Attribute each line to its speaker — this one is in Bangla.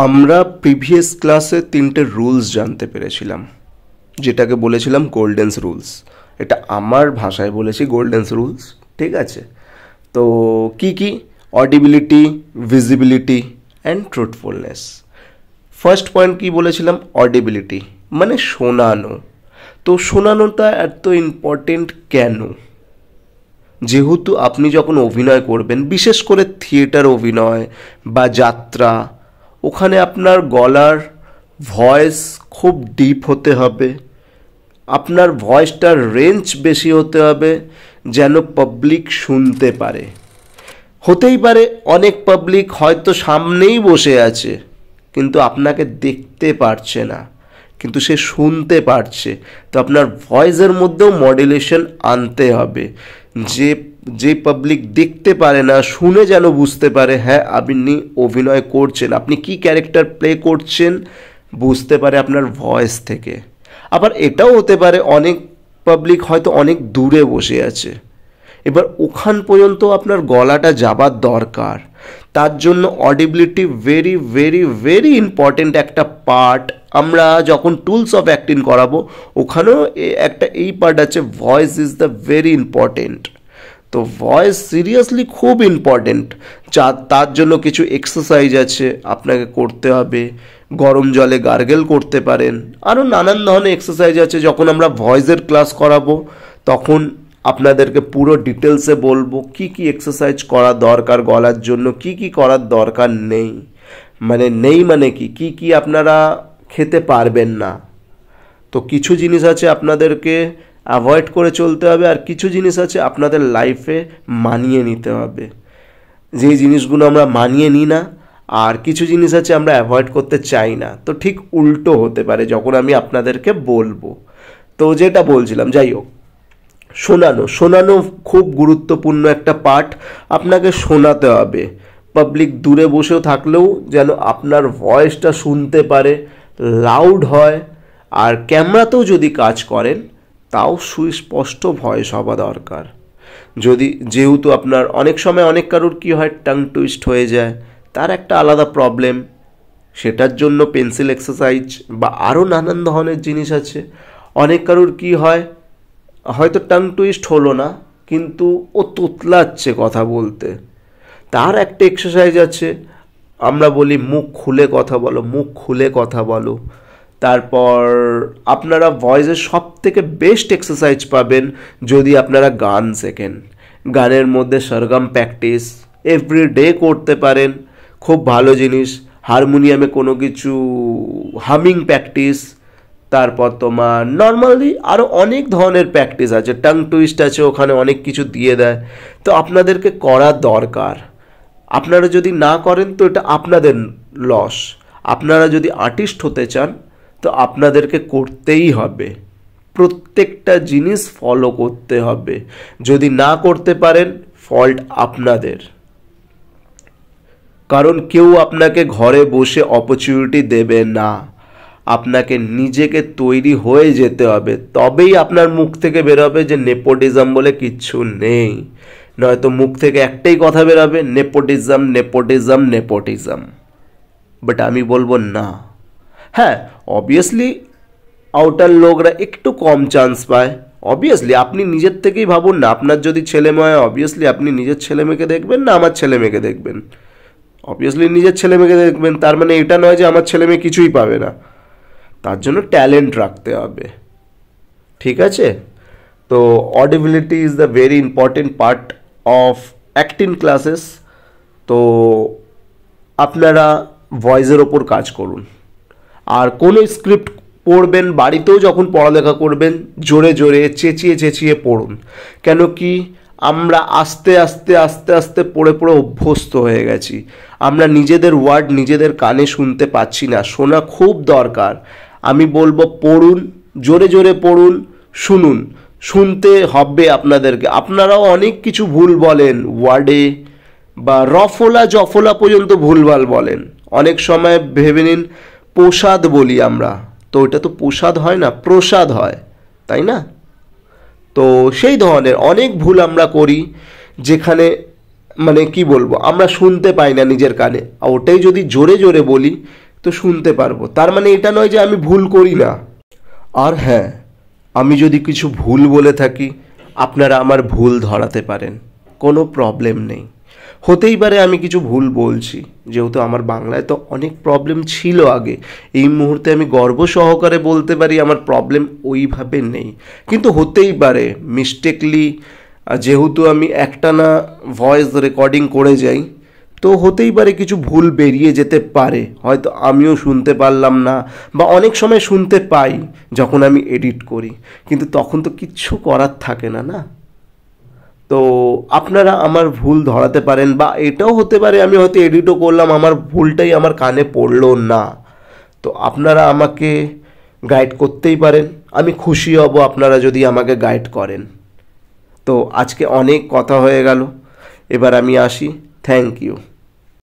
Speaker 1: আমরা প্রিভিয়াস ক্লাসে 3টে রুলস জানতে পেরেছিলাম, যেটাকে বলেছিলাম গোল্ডেন্স রুলস। এটা আমার ভাষায় বলেছি গোল্ডেন্স রুলস, ঠিক আছে? তো কি কি? Audibility, visibility and truthfulness. First point কি বলেছিলাম? অডিবিলিটি, মানে শোনানো। তো শোনানোটা এত ইম্পর্টেন্ট কেন? যেহেতু আপনি যখন অভিনয় করবেন, বিশেষ করে থিয়েটার অভিনয় বা যাত্রা, ওখানে আপনার গলার ভয়েস খুব ডিপ হতে হবে, আপনার ভয়েসটার রেঞ্জ বেশি হতে হবে, যেন পাবলিক শুনতে পারে। হতেই পারে অনেক পাবলিক হয়তো সামনেই বসে আছে, কিন্তু আপনাকে দেখতে পারছে না, কিন্তু সে শুনতে পারছে। তো আপনার ভয়েসের মধ্যেও মডুলেশন আনতে হবে, যে পাবলিক দেখতে পারে না, শুনে যেন বুঝতে পারে হ্যাঁ আপনি অভিনয় করছেন, আপনি কি ক্যারেক্টার প্লে করছেন বুঝতে পারে আপনার ভয়েস থেকে। আবার এটাও হতে পারে অনেক পাবলিক হয়তো অনেক দূরে বসে আছে, এবার ওখান পর্যন্ত আপনার গলাটা যাবার দরকার। তার জন্য অডিবিলিটি ভেরি ভেরি ভেরি ইম্পর্টেন্ট একটা পার্ট। আমরা যখন টুলস অফ অ্যাক্টিং করাবো ওখানেও একটা এই পার্ট আছে, voice is the very important. তো ভয়েস সিরিয়াসলি খুব ইম্পর্টেন্ট। তার জন্য কিছু এক্সারসাইজ আছে আপনাকে করতে হবে। গরম জলে গার্গেল করতে পারেন, আরও নানান ধরনের এক্সারসাইজ আছে। যখন আমরা ভয়েসের ক্লাস করাবো তখন আপনাদেরকে পুরো ডিটেলসে বলবো কি কি এক্সারসাইজ করা দরকার গলার জন্য, কি কি করার দরকার নেই। মানে কি কি আপনারা খেতে পারবেন না। তো কিছু জিনিস আছে আপনাদেরকে অ্যাভয়েড করে চলতে হবে, আর কিছু জিনিস আছে আপনাদের লাইফে মানিয়ে নিতে হবে। যেই জিনিসগুলো আমরা মানিয়ে নিই না, আর কিছু জিনিস আছে আমরা অ্যাভয়েড করতে চাই না। তো ঠিক উল্টো হতে পারে যখন আমি আপনাদেরকে বলবো। তো যেটা বলছিলাম, যাই হোক, শোনানো খুব গুরুত্বপূর্ণ একটা পার্ট। আপনাকে শোনাতে হবে, পাবলিক দূরে বসেও থাকলেও যেন আপনার ভয়েসটা শুনতে পারে, লাউড হয়। আর ক্যামেরাতেও যদি কাজ করেন তাও সুস্পষ্ট ভয়েস হওয়া দরকার। যেহেতু আপনার অনেক সময় অনেক কারোর কী হয়, টাং টুইস্ট হয়ে যায়, তার একটা আলাদা প্রবলেম। সেটার জন্য পেন্সিল এক্সারসাইজ বা আরও নানান ধরনের জিনিস আছে। অনেক কারোর কী হয়, হয়তো টাং টুইস্ট হলো না কিন্তু ও তোতলাচ্ছে কথা বলতে, তার একটা এক্সারসাইজ আছে। আমরা বলি মুখ খুলে কথা বলো, মুখ খুলে কথা বলো। তারপর আপনারা ভয়েসের সব থেকে বেস্ট এক্সারসাইজ পাবেন যদি আপনারা গান শেখেন। গানের মধ্যে সরগম প্র্যাকটিস এভরিডে করতে পারেন, খুব ভালো জিনিস। হারমোনিয়ামে কোনো কিছু হামিং প্র্যাকটিস, তারপর তোমার নর্মালি আরও অনেক ধরনের প্র্যাকটিস আছে। টাং টুইস্ট আছে, ওখানে অনেক কিছু দিয়ে দেয়। তো আপনাদেরকে করা দরকার। আপনারা যদি না করেন তো এটা আপনাদের লস। আপনারা যদি আর্টিস্ট হতে চান তো আপনাদেরকে করতেই হবে, প্রত্যেকটা জিনিস ফলো করতে হবে। যদি না করতে পারেন ফল্ট আপনাদের, কারণ কেউ আপনাকে ঘরে বসে অপরচুনিটি দেবে না। আপনাকে নিজেকে তৈরি হয়ে যেতে হবে, তবেই আপনার মুখ থেকে বেরোবে যে নেপোটিজম বলে কিচ্ছু নেই। নয়তো মুখ থেকে একটাই কথা বেরোবে, নেপোটিজম নেপোটিজম নেপোটিজম। বাট আমি বলবো না। হ্যাঁ, অবভিয়াসলি আউটার লোকরা একটু কম চান্স পায়। অবভিয়াসলি আপনি নিজের থেকেই ভাবুন না, আপনার যদি ছেলে মেয়ে হয় অবভিয়াসলি আপনি নিজের ছেলে মেয়েকে দেখবেন না আমার ছেলে মেয়েকে দেখবেন? অবভিয়াসলি নিজের ছেলে মেয়েকে দেখবেন। তার মানে এটা নয় যে আমার ছেলে মেয়ে কিছুই পাবে না। তার জন্য ট্যালেন্ট রাখতে হবে, ঠিক আছে? তো audibility is the very important part of acting classes. তো আপনারা ভয়েসের ওপর কাজ করুন। আর কোনো স্ক্রিপ্ট পড়বেন, বাড়িতেও যখন পড়ালেখা করবেন জোরে জোরে চেঁচিয়ে চেঁচিয়ে পড়ুন। কেন কি আমরা আস্তে আস্তে আস্তে আস্তে পড়ে পড়ে অভ্যস্ত হয়ে গেছি। আমরা নিজেদের ওয়ার্ড নিজেদের কানে শুনতে পাচ্ছি না, শোনা খুব দরকার। আমি বলবো পড়ুন, জোরে জোরে পড়ুন, শুনুন। শুনতে হবে আপনাদেরকে। আপনারাও অনেক কিছু ভুল বলেন ওয়ার্ডে, বা রফলা জফলা পর্যন্ত ভুলভাল বলেন। অনেক সময় ভেবে নিন প্রসাদ বলি আমরা, তো ওটা তো প্রসাদ হয় না, প্রসাদ হয়, তাই না? তো সেই ধরনের অনেক ভুল আমরা করি, যেখানে মানে কি বলবো আমরা শুনতে পাই না নিজের কানে। আর ওটাই যদি জোরে জোরে বলি তো শুনতে পারবো। তার মানে এটা নয় যে আমি ভুল করি না। আর হ্যাঁ, আমি যদি কিছু ভুল বলে থাকি আপনারা আমার ভুল ধরাতে পারেন, কোনো প্রবলেম নেই। হতেই পারে আমি কিছু ভুল বলছি, যেহেতু আমার বাংলায় তো অনেক প্রবলেম ছিল আগে। এই মুহূর্তে আমি গর্ব সহকারে বলতে পারি আমার প্রবলেম ওইভাবে নেই, কিন্তু হতেই পারে মিস্টেকলি, যেহেতু আমি একটানা ভয়েস রেকর্ডিং করে যাই, তো হতেই পারে কিছু ভুল বেরিয়ে যেতে পারে, হয়তো আমিও শুনতে পারলাম না, বা অনেক সময় শুনতে পাই যখন আমি এডিট করি, কিন্তু তখন তো কিচ্ছু করার থাকে না, না? তো আপনারা আমার ভুল ধরাতে পারেন, বা এটাও হতে পারে আমি হয়তো এডিটও করলাম, আমার ভুলটাই আমার কানে পড়লো না। তো আপনারা আমাকে গাইড করতেই পারেন, আমি খুশি হব আপনারা যদি আমাকে গাইড করেন। তো আজকে অনেক কথা হয়ে গেল, এবার আমি আসি। Thank you.